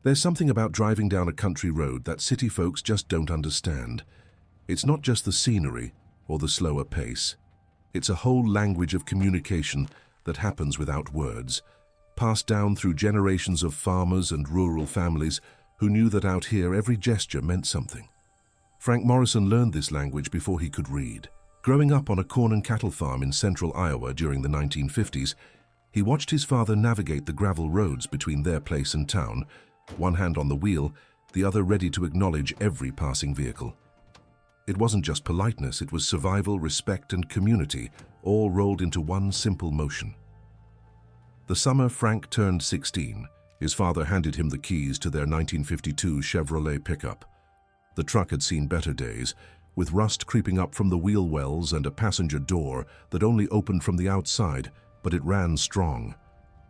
There's something about driving down a country road that city folks just don't understand. It's not just the scenery or the slower pace. It's a whole language of communication that happens without words, passed down through generations of farmers and rural families who knew that out here every gesture meant something. Frank Morrison learned this language before he could read. Growing up on a corn and cattle farm in central Iowa during the 1950s, he watched his father navigate the gravel roads between their place and town, one hand on the wheel, the other ready to acknowledge every passing vehicle. It wasn't just politeness, it was survival, respect, and community, all rolled into one simple motion. The summer Frank turned 16, his father handed him the keys to their 1952 Chevrolet pickup. The truck had seen better days, with rust creeping up from the wheel wells and a passenger door that only opened from the outside, but it ran strong.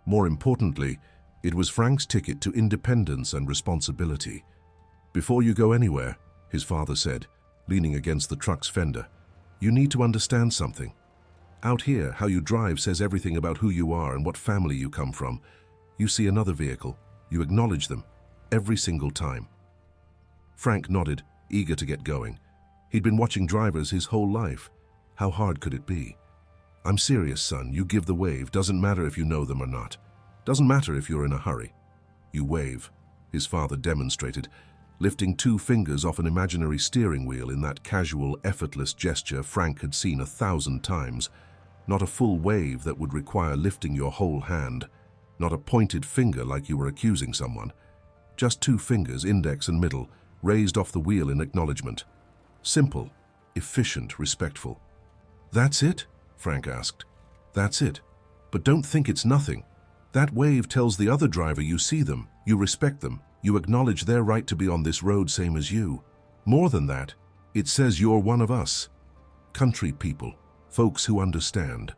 More importantly, it was Frank's ticket to independence and responsibility. "Before you go anywhere," his father said, leaning against the truck's fender, "you need to understand something. Out here, how you drive says everything about who you are and what family you come from. You see another vehicle, you acknowledge them, every single time." Frank nodded, eager to get going. He'd been watching drivers his whole life. How hard could it be? "I'm serious, son. You give the wave. Doesn't matter if you know them or not. Doesn't matter if you're in a hurry. You wave," his father demonstrated, lifting 2 fingers off an imaginary steering wheel in that casual, effortless gesture Frank had seen 1,000 times. Not a full wave that would require lifting your whole hand. Not a pointed finger like you were accusing someone. Just 2 fingers, index and middle, raised off the wheel in acknowledgement. Simple, efficient, respectful. "That's it?" Frank asked. "That's it. But don't think it's nothing. That wave tells the other driver you see them, you respect them, you acknowledge their right to be on this road same as you. More than that, it says you're one of us. Country people, folks who understand."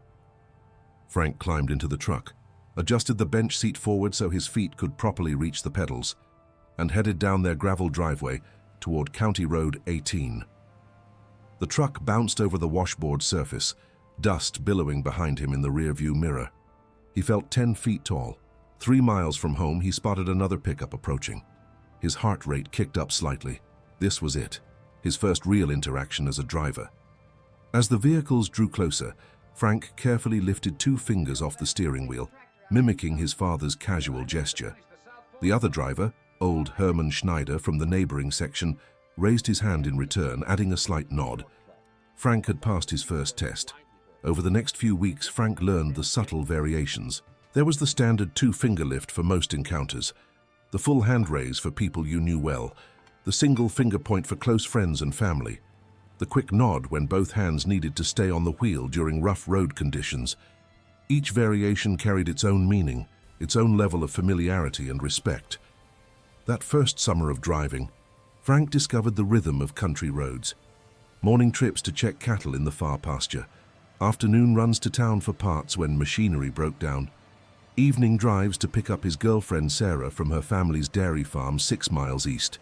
Frank climbed into the truck, adjusted the bench seat forward so his feet could properly reach the pedals, and headed down their gravel driveway toward County Road 18. The truck bounced over the washboard surface, dust billowing behind him in the rearview mirror. He felt 10 feet tall. 3 miles from home, he spotted another pickup approaching. His heart rate kicked up slightly. This was it, his first real interaction as a driver. As the vehicles drew closer, Frank carefully lifted 2 fingers off the steering wheel, mimicking his father's casual gesture. The other driver, old Herman Schneider from the neighboring section, raised his hand in return, adding a slight nod. Frank had passed his first test. Over the next few weeks, Frank learned the subtle variations. There was the standard 2-finger lift for most encounters, the full hand raise for people you knew well, the single finger point for close friends and family, the quick nod when both hands needed to stay on the wheel during rough road conditions. Each variation carried its own meaning, its own level of familiarity and respect. That first summer of driving, Frank discovered the rhythm of country roads. Morning trips to check cattle in the far pasture, afternoon runs to town for parts when machinery broke down, evening drives to pick up his girlfriend Sarah from her family's dairy farm 6 miles east.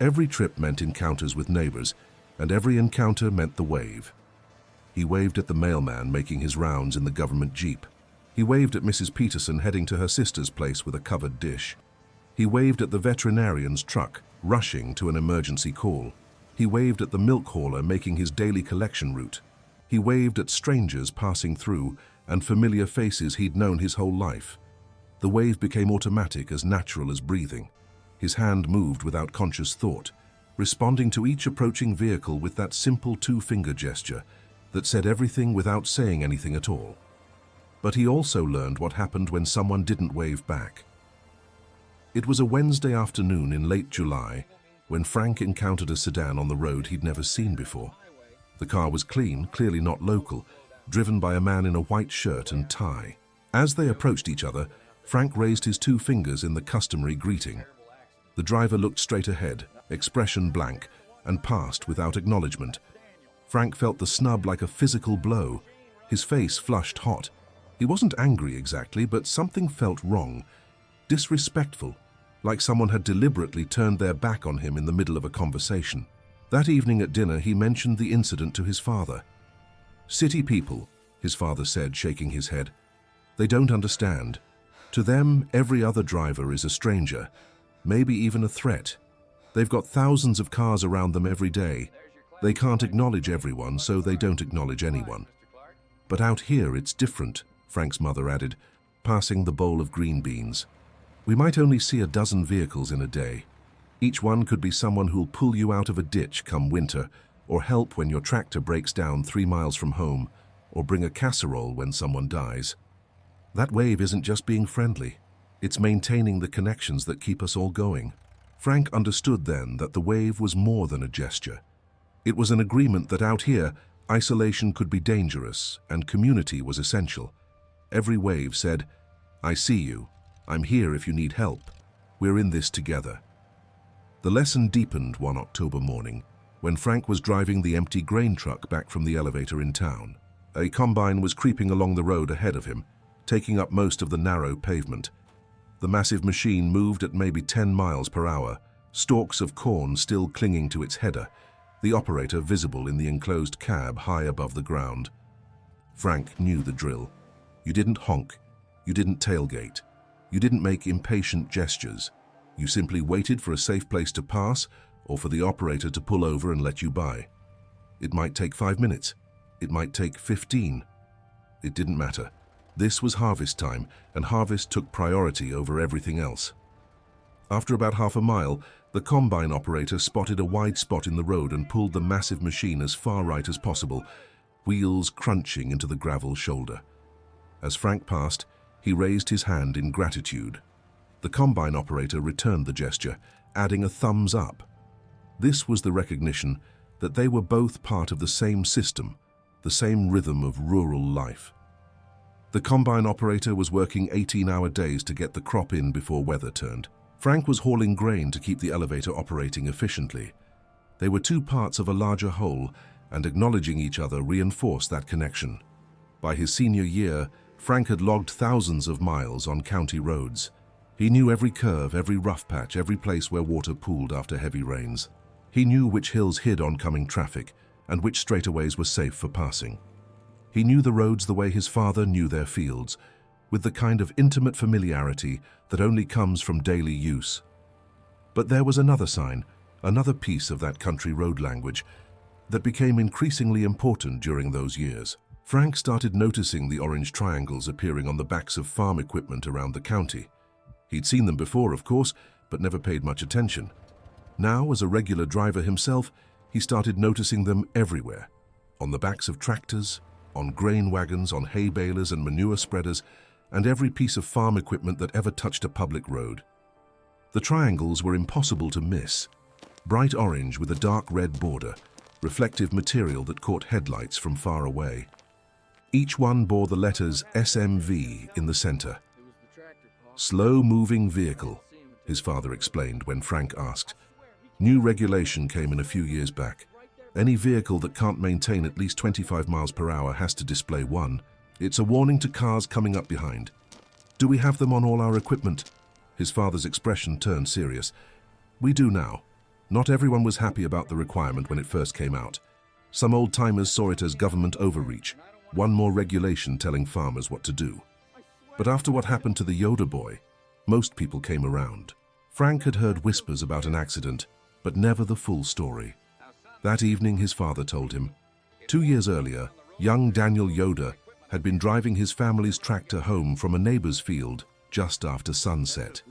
Every trip meant encounters with neighbors, and every encounter meant the wave. He waved at the mailman making his rounds in the government jeep. He waved at Mrs. Peterson heading to her sister's place with a covered dish. He waved at the veterinarian's truck, rushing to an emergency call. He waved at the milk hauler making his daily collection route. He waved at strangers passing through and familiar faces he'd known his whole life. The wave became automatic, as natural as breathing. His hand moved without conscious thought, responding to each approaching vehicle with that simple 2-finger gesture that said everything without saying anything at all. But he also learned what happened when someone didn't wave back. It was a Wednesday afternoon in late July when Frank encountered a sedan on the road he'd never seen before. The car was clean, clearly not local, driven by a man in a white shirt and tie. As they approached each other, Frank raised his 2 fingers in the customary greeting. The driver looked straight ahead, expression blank, and passed without acknowledgement. Frank felt the snub like a physical blow. His face flushed hot. He wasn't angry exactly, but something felt wrong, disrespectful, like someone had deliberately turned their back on him in the middle of a conversation. That evening at dinner, he mentioned the incident to his father. "City people," his father said, shaking his head. "They don't understand. To them, every other driver is a stranger. maybe even a threat. They've got thousands of cars around them every day. They can't acknowledge everyone, so they don't acknowledge anyone. But out here it's different, Frank's mother added, passing the bowl of green beans. We might only see a dozen vehicles in a day. Each one could be someone who'll pull you out of a ditch come winter, or help when your tractor breaks down 3 miles from home, or bring a casserole when someone dies. That wave isn't just being friendly. It's maintaining the connections that keep us all going. Frank understood then that the wave was more than a gesture. It was an agreement that out here, isolation could be dangerous and community was essential. Every wave said, "I see you. I'm here if you need help. We're in this together." The lesson deepened one October morning when Frank was driving the empty grain truck back from the elevator in town. A combine was creeping along the road ahead of him, taking up most of the narrow pavement. The massive machine moved at maybe 10 miles per hour, stalks of corn still clinging to its header, the operator visible in the enclosed cab high above the ground. Frank knew the drill. You didn't honk, you didn't tailgate, you didn't make impatient gestures. You simply waited for a safe place to pass or for the operator to pull over and let you by. It might take 5 minutes. It might take 15. It didn't matter. This was harvest time, and harvest took priority over everything else. After about half a mile, the combine operator spotted a wide spot in the road and pulled the massive machine as far right as possible, wheels crunching into the gravel shoulder. As Frank passed, he raised his hand in gratitude. The combine operator returned the gesture, adding a thumbs up. This was the recognition that they were both part of the same system, the same rhythm of rural life. The combine operator was working 18-hour days to get the crop in before weather turned. Frank was hauling grain to keep the elevator operating efficiently. They were two parts of a larger whole, and acknowledging each other reinforced that connection. By his senior year, Frank had logged thousands of miles on county roads. He knew every curve, every rough patch, every place where water pooled after heavy rains. He knew which hills hid oncoming traffic and which straightaways were safe for passing. He knew the roads the way his father knew their fields, with the kind of intimate familiarity that only comes from daily use. But there was another sign, another piece of that country road language that became increasingly important during those years. Frank started noticing the orange triangles appearing on the backs of farm equipment around the county. He'd seen them before, of course, but never paid much attention. Now, as a regular driver himself, he started noticing them everywhere. On the backs of tractors, on grain wagons, on hay balers and manure spreaders, and every piece of farm equipment that ever touched a public road. The triangles were impossible to miss. Bright orange with a dark red border, reflective material that caught headlights from far away. Each one bore the letters SMV in the center. Slow-moving vehicle, his father explained when Frank asked. New regulation came in a few years back. Any vehicle that can't maintain at least 25 miles per hour has to display one. It's a warning to cars coming up behind. Do we have them on all our equipment? His father's expression turned serious. We do now. Not everyone was happy about the requirement when it first came out. Some old-timers saw it as government overreach, one more regulation telling farmers what to do. But after what happened to the Yoder boy, most people came around. Frank had heard whispers about an accident, but never the full story. That evening, his father told him. 2 years earlier, young Daniel Yoder had been driving his family's tractor home from a neighbor's field just after sunset.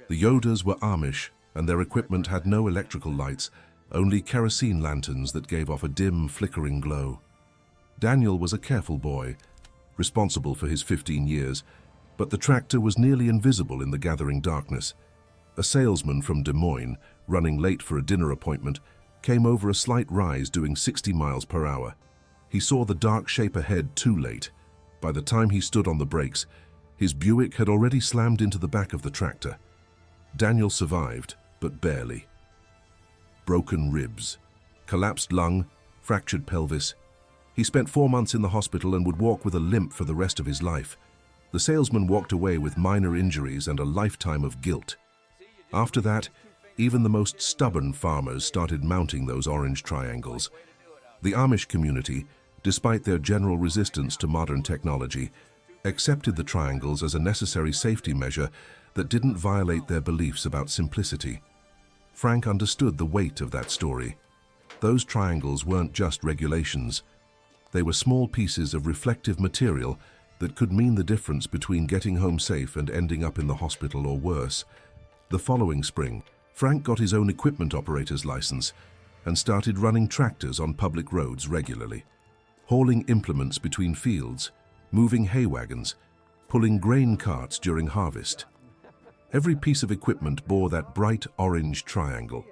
The Yoders were Amish, and their equipment had no electrical lights, only kerosene lanterns that gave off a dim, flickering glow. Daniel was a careful boy, responsible for his 15 years, but the tractor was nearly invisible in the gathering darkness. A salesman from Des Moines, running late for a dinner appointment, came over a slight rise doing 60 miles per hour. He saw the dark shape ahead too late. By the time he stood on the brakes, his Buick had already slammed into the back of the tractor. Daniel survived, but barely. Broken ribs, collapsed lung, fractured pelvis. He spent 4 months in the hospital and would walk with a limp for the rest of his life. The salesman walked away with minor injuries and a lifetime of guilt. After that, even the most stubborn farmers started mounting those orange triangles. The Amish community, despite their general resistance to modern technology, accepted the triangles as a necessary safety measure that didn't violate their beliefs about simplicity. Frank understood the weight of that story. Those triangles weren't just regulations. They were small pieces of reflective material that could mean the difference between getting home safe and ending up in the hospital or worse. The following spring, Frank got his own equipment operator's license and started running tractors on public roads regularly, hauling implements between fields, moving hay wagons, pulling grain carts during harvest. Every piece of equipment bore that bright orange triangle,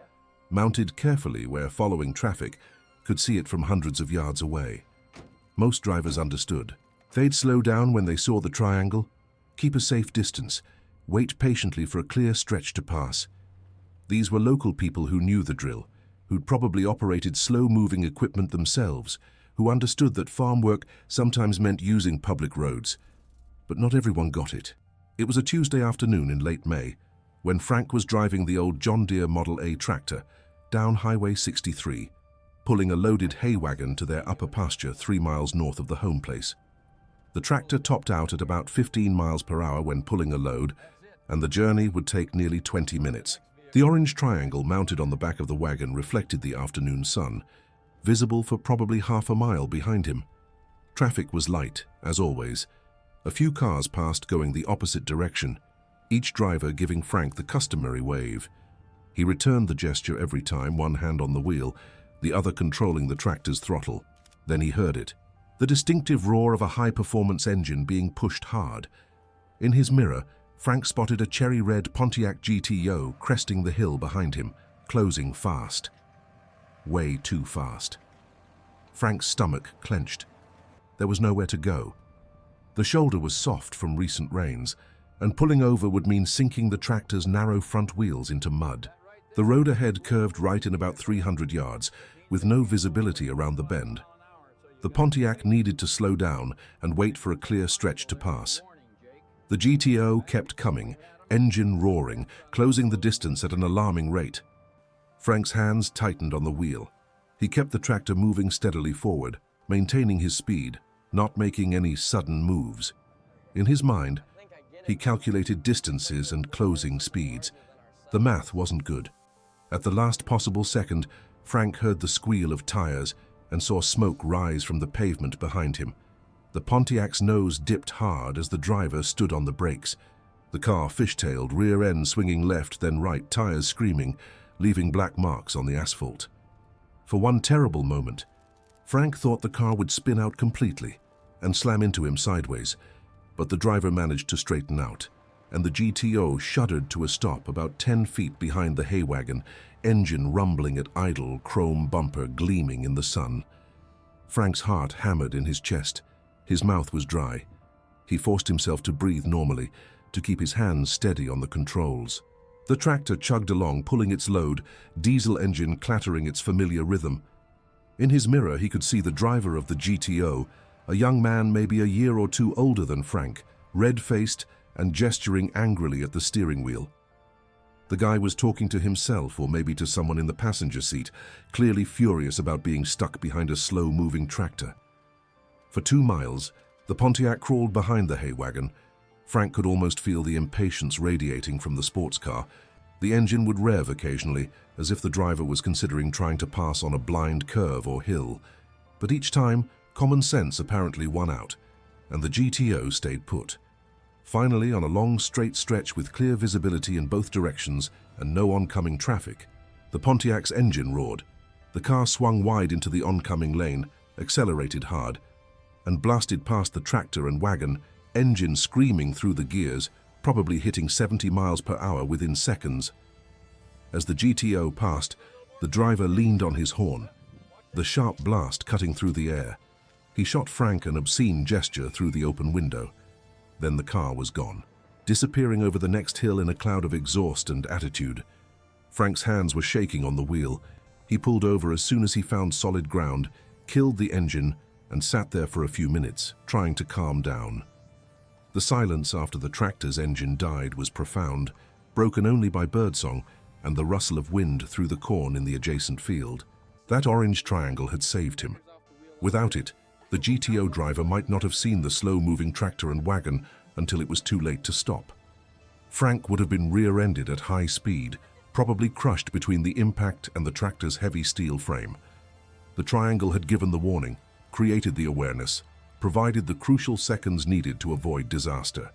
mounted carefully where following traffic could see it from hundreds of yards away. Most drivers understood. They'd slow down when they saw the triangle, keep a safe distance, wait patiently for a clear stretch to pass. These were local people who knew the drill, who'd probably operated slow-moving equipment themselves, who understood that farm work sometimes meant using public roads. But not everyone got it. It was a Tuesday afternoon in late May, when Frank was driving the old John Deere Model A tractor down Highway 63, pulling a loaded hay wagon to their upper pasture 3 miles north of the home place. The tractor topped out at about 15 miles per hour when pulling a load, and the journey would take nearly 20 minutes. The orange triangle mounted on the back of the wagon reflected the afternoon sun, visible for probably half a mile behind him. Traffic was light, as always. A few cars passed going the opposite direction, each driver giving Frank the customary wave. He returned the gesture every time, one hand on the wheel, the other controlling the tractor's throttle. Then he heard it, the distinctive roar of a high-performance engine being pushed hard. In his mirror, Frank spotted a cherry-red Pontiac GTO cresting the hill behind him, closing fast. Way too fast. Frank's stomach clenched. There was nowhere to go. The shoulder was soft from recent rains, and pulling over would mean sinking the tractor's narrow front wheels into mud. The road ahead curved right in about 300 yards, with no visibility around the bend. The Pontiac needed to slow down and wait for a clear stretch to pass. The GTO kept coming, engine roaring, closing the distance at an alarming rate. Frank's hands tightened on the wheel. He kept the tractor moving steadily forward, maintaining his speed, not making any sudden moves. In his mind, he calculated distances and closing speeds. The math wasn't good. At the last possible second, Frank heard the squeal of tires and saw smoke rise from the pavement behind him. The Pontiac's nose dipped hard as the driver stood on the brakes. The car fishtailed, rear end swinging left then right, tires screaming, leaving black marks on the asphalt. For one terrible moment, Frank thought the car would spin out completely and slam into him sideways, but the driver managed to straighten out, and the GTO shuddered to a stop about 10 feet behind the hay wagon, engine rumbling at idle, chrome bumper gleaming in the sun. Frank's heart hammered in his chest. His mouth was dry. He forced himself to breathe normally, to keep his hands steady on the controls. The tractor chugged along, pulling its load, diesel engine clattering its familiar rhythm. In his mirror, he could see the driver of the GTO, a young man maybe a year or two older than Frank, red-faced and gesturing angrily at the steering wheel. The guy was talking to himself or maybe to someone in the passenger seat, clearly furious about being stuck behind a slow-moving tractor. For 2 miles, the Pontiac crawled behind the hay wagon. Frank could almost feel the impatience radiating from the sports car. The engine would rev occasionally, as if the driver was considering trying to pass on a blind curve or hill. But each time, common sense apparently won out, and the GTO stayed put. Finally, on a long straight stretch with clear visibility in both directions and no oncoming traffic, the Pontiac's engine roared. The car swung wide into the oncoming lane, accelerated hard, and blasted past the tractor and wagon, engine screaming through the gears, probably hitting 70 miles per hour within seconds. As the GTO passed, the driver leaned on his horn, the sharp blast cutting through the air. He shot Frank an obscene gesture through the open window. Then the car was gone, disappearing over the next hill in a cloud of exhaust and attitude. Frank's hands were shaking on the wheel. He pulled over as soon as he found solid ground, killed the engine, and sat there for a few minutes, trying to calm down. The silence after the tractor's engine died was profound, broken only by birdsong and the rustle of wind through the corn in the adjacent field. That orange triangle had saved him. Without it, The GTO driver might not have seen the slow-moving tractor and wagon until it was too late to stop. Frank would have been rear-ended at high speed, probably crushed between the impact and the tractor's heavy steel frame. The triangle had given the warning, created the awareness, provided the crucial seconds needed to avoid disaster.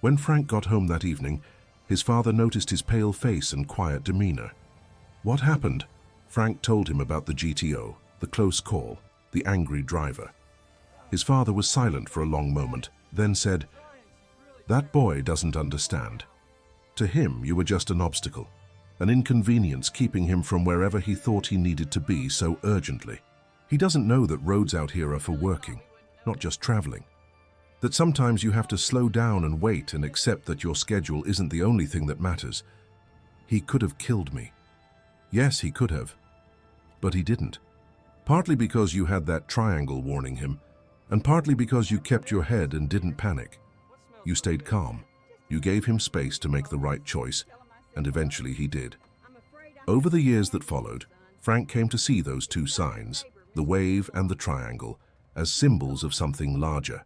When Frank got home that evening, his father noticed his pale face and quiet demeanor. What happened? Frank told him about the GTO, the close call, the angry driver. His father was silent for a long moment, then said, "That boy doesn't understand. To him, you were just an obstacle, an inconvenience keeping him from wherever he thought he needed to be so urgently. He doesn't know that roads out here are for working, not just traveling. That sometimes you have to slow down and wait and accept that your schedule isn't the only thing that matters. He could have killed me. Yes, he could have. But he didn't. Partly because you had that triangle warning him, and partly because you kept your head and didn't panic. You stayed calm. You gave him space to make the right choice, and eventually he did." Over the years that followed, Frank came to see those two signs, the wave and the triangle, as symbols of something larger.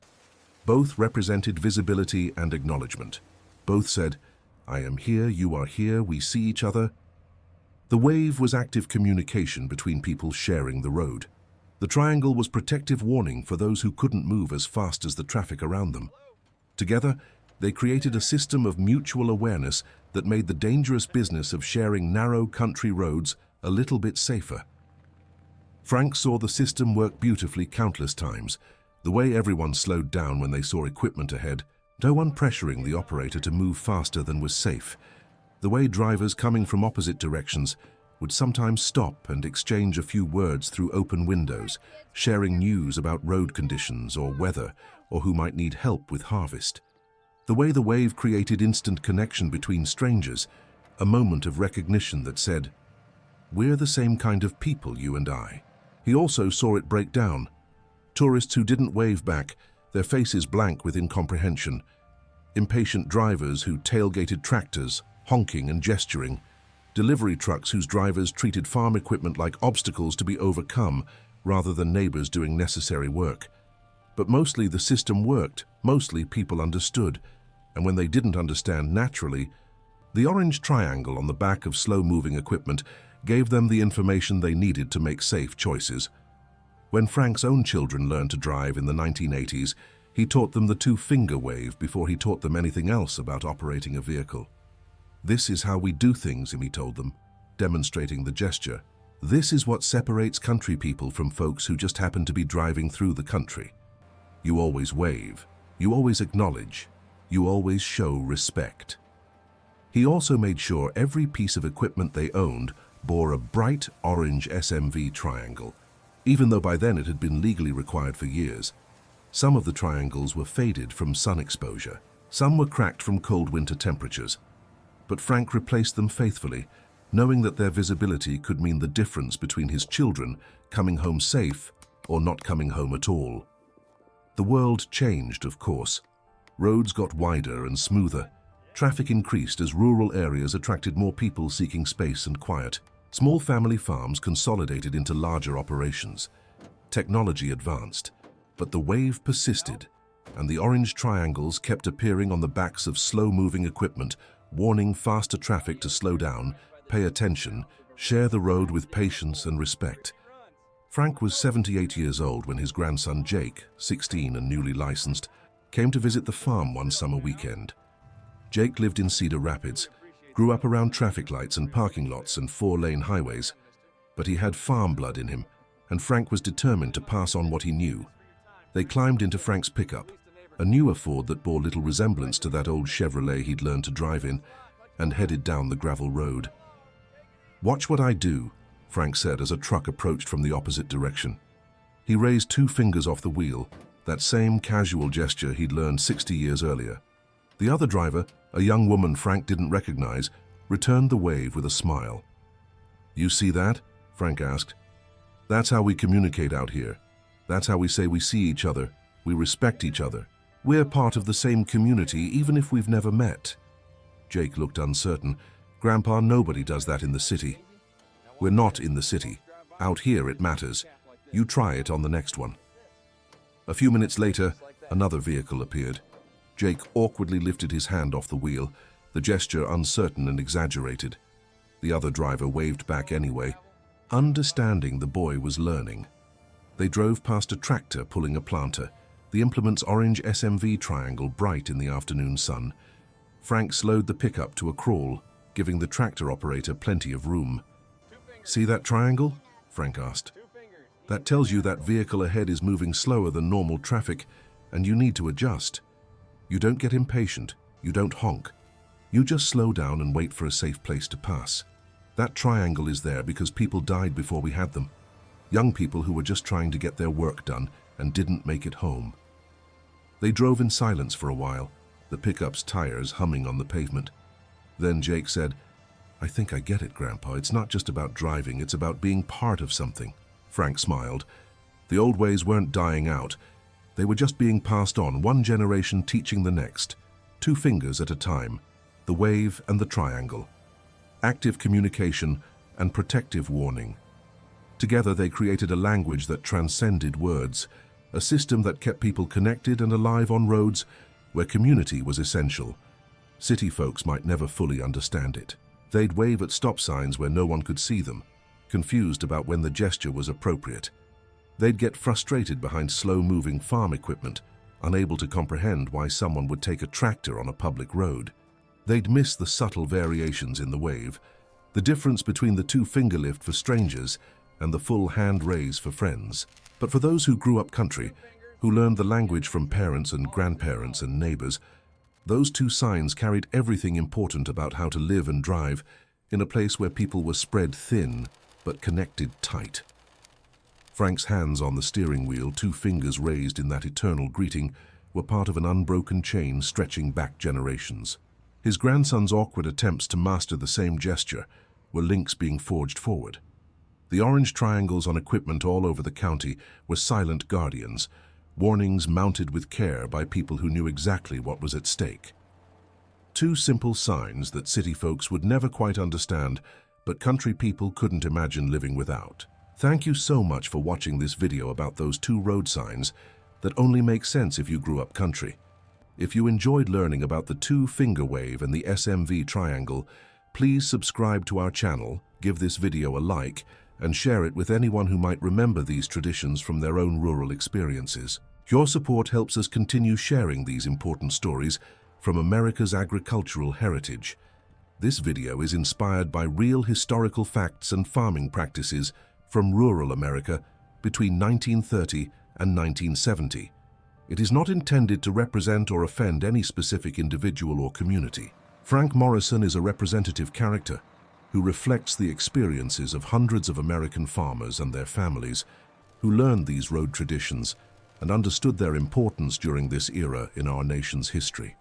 Both represented visibility and acknowledgement. Both said, "I am here, you are here, we see each other." The wave was active communication between people sharing the road. The triangle was protective warning for those who couldn't move as fast as the traffic around them. Together, they created a system of mutual awareness that made the dangerous business of sharing narrow country roads a little bit safer. Frank saw the system work beautifully countless times, the way everyone slowed down when they saw equipment ahead, no one pressuring the operator to move faster than was safe. The way drivers coming from opposite directions would sometimes stop and exchange a few words through open windows, sharing news about road conditions or weather, or who might need help with harvest. The way the wave created instant connection between strangers, a moment of recognition that said, "We're the same kind of people, you and I." He also saw it break down. Tourists who didn't wave back, their faces blank with incomprehension. Impatient drivers who tailgated tractors, honking and gesturing. Delivery trucks whose drivers treated farm equipment like obstacles to be overcome rather than neighbors doing necessary work. But mostly the system worked, mostly people understood, and when they didn't understand naturally, the orange triangle on the back of slow-moving equipment gave them the information they needed to make safe choices. When Frank's own children learned to drive in the 1980s, he taught them the two-finger wave before he taught them anything else about operating a vehicle. "This is how we do things," he told them, demonstrating the gesture. "This is what separates country people from folks who just happen to be driving through the country. You always wave, you always acknowledge, you always show respect." He also made sure every piece of equipment they owned bore a bright orange SMV triangle, even though by then it had been legally required for years. Some of the triangles were faded from sun exposure, some were cracked from cold winter temperatures. But Frank replaced them faithfully, knowing that their visibility could mean the difference between his children coming home safe or not coming home at all. The world changed, of course. Roads got wider and smoother. Traffic increased as rural areas attracted more people seeking space and quiet. Small family farms consolidated into larger operations. Technology advanced, but the wave persisted, and the orange triangles kept appearing on the backs of slow-moving equipment, warning faster traffic to slow down, pay attention, share the road with patience and respect. Frank was 78 years old when his grandson Jake, 16 and newly licensed, came to visit the farm one summer weekend. Jake lived in Cedar Rapids, grew up around traffic lights and parking lots and four-lane highways, but he had farm blood in him, and Frank was determined to pass on what he knew. They climbed into Frank's pickup, a newer Ford that bore little resemblance to that old Chevrolet he'd learned to drive in, and headed down the gravel road. "Watch what I do," Frank said as a truck approached from the opposite direction. He raised two fingers off the wheel, that same casual gesture he'd learned 60 years earlier. The other driver, a young woman Frank didn't recognize, returned the wave with a smile. "You see that?" Frank asked. "That's how we communicate out here. That's how we say we see each other, we respect each other. We're part of the same community even if we've never met." Jake looked uncertain. "Grandpa, nobody does that in the city." "We're not in the city. Out here it matters. You try it on the next one." A few minutes later, another vehicle appeared. Jake awkwardly lifted his hand off the wheel, the gesture uncertain and exaggerated. The other driver waved back anyway, understanding the boy was learning. They drove past a tractor pulling a planter, the implement's orange SMV triangle bright in the afternoon sun. Frank slowed the pickup to a crawl, giving the tractor operator plenty of room. "See that triangle?" Frank asked. "That tells you that vehicle ahead is moving slower than normal traffic, and you need to adjust. You don't get impatient, you don't honk. You just slow down and wait for a safe place to pass. That triangle is there because people died before we had them. Young people who were just trying to get their work done and didn't make it home." They drove in silence for a while, the pickup's tires humming on the pavement. Then Jake said, "I think I get it, Grandpa. It's not just about driving, it's about being part of something." Frank smiled. The old ways weren't dying out. They were just being passed on, one generation teaching the next. 2 fingers at a time, the wave and the triangle. Active communication and protective warning. Together they created a language that transcended words, a system that kept people connected and alive on roads where community was essential. City folks might never fully understand it. They'd wave at stop signs where no one could see them, confused about when the gesture was appropriate. They'd get frustrated behind slow-moving farm equipment, unable to comprehend why someone would take a tractor on a public road. They'd miss the subtle variations in the wave, the difference between the 2-finger lift for strangers and the full hand raise for friends. But for those who grew up country, who learned the language from parents and grandparents and neighbors, those 2 signs carried everything important about how to live and drive in a place where people were spread thin but connected tight. Frank's hands on the steering wheel, 2 fingers raised in that eternal greeting, were part of an unbroken chain stretching back generations. His grandson's awkward attempts to master the same gesture were links being forged forward. The orange triangles on equipment all over the county were silent guardians, warnings mounted with care by people who knew exactly what was at stake. 2 simple signs that city folks would never quite understand, but country people couldn't imagine living without. Thank you so much for watching this video about those 2 road signs that only make sense if you grew up country. If you enjoyed learning about the 2-finger wave and the SMV triangle, please subscribe to our channel, give this video a like, and share it with anyone who might remember these traditions from their own rural experiences. Your support helps us continue sharing these important stories from America's agricultural heritage. This video is inspired by real historical facts and farming practices from rural America between 1930 and 1970. It is not intended to represent or offend any specific individual or community. Frank Morrison is a representative character who reflects the experiences of hundreds of American farmers and their families who learned these road traditions and understood their importance during this era in our nation's history.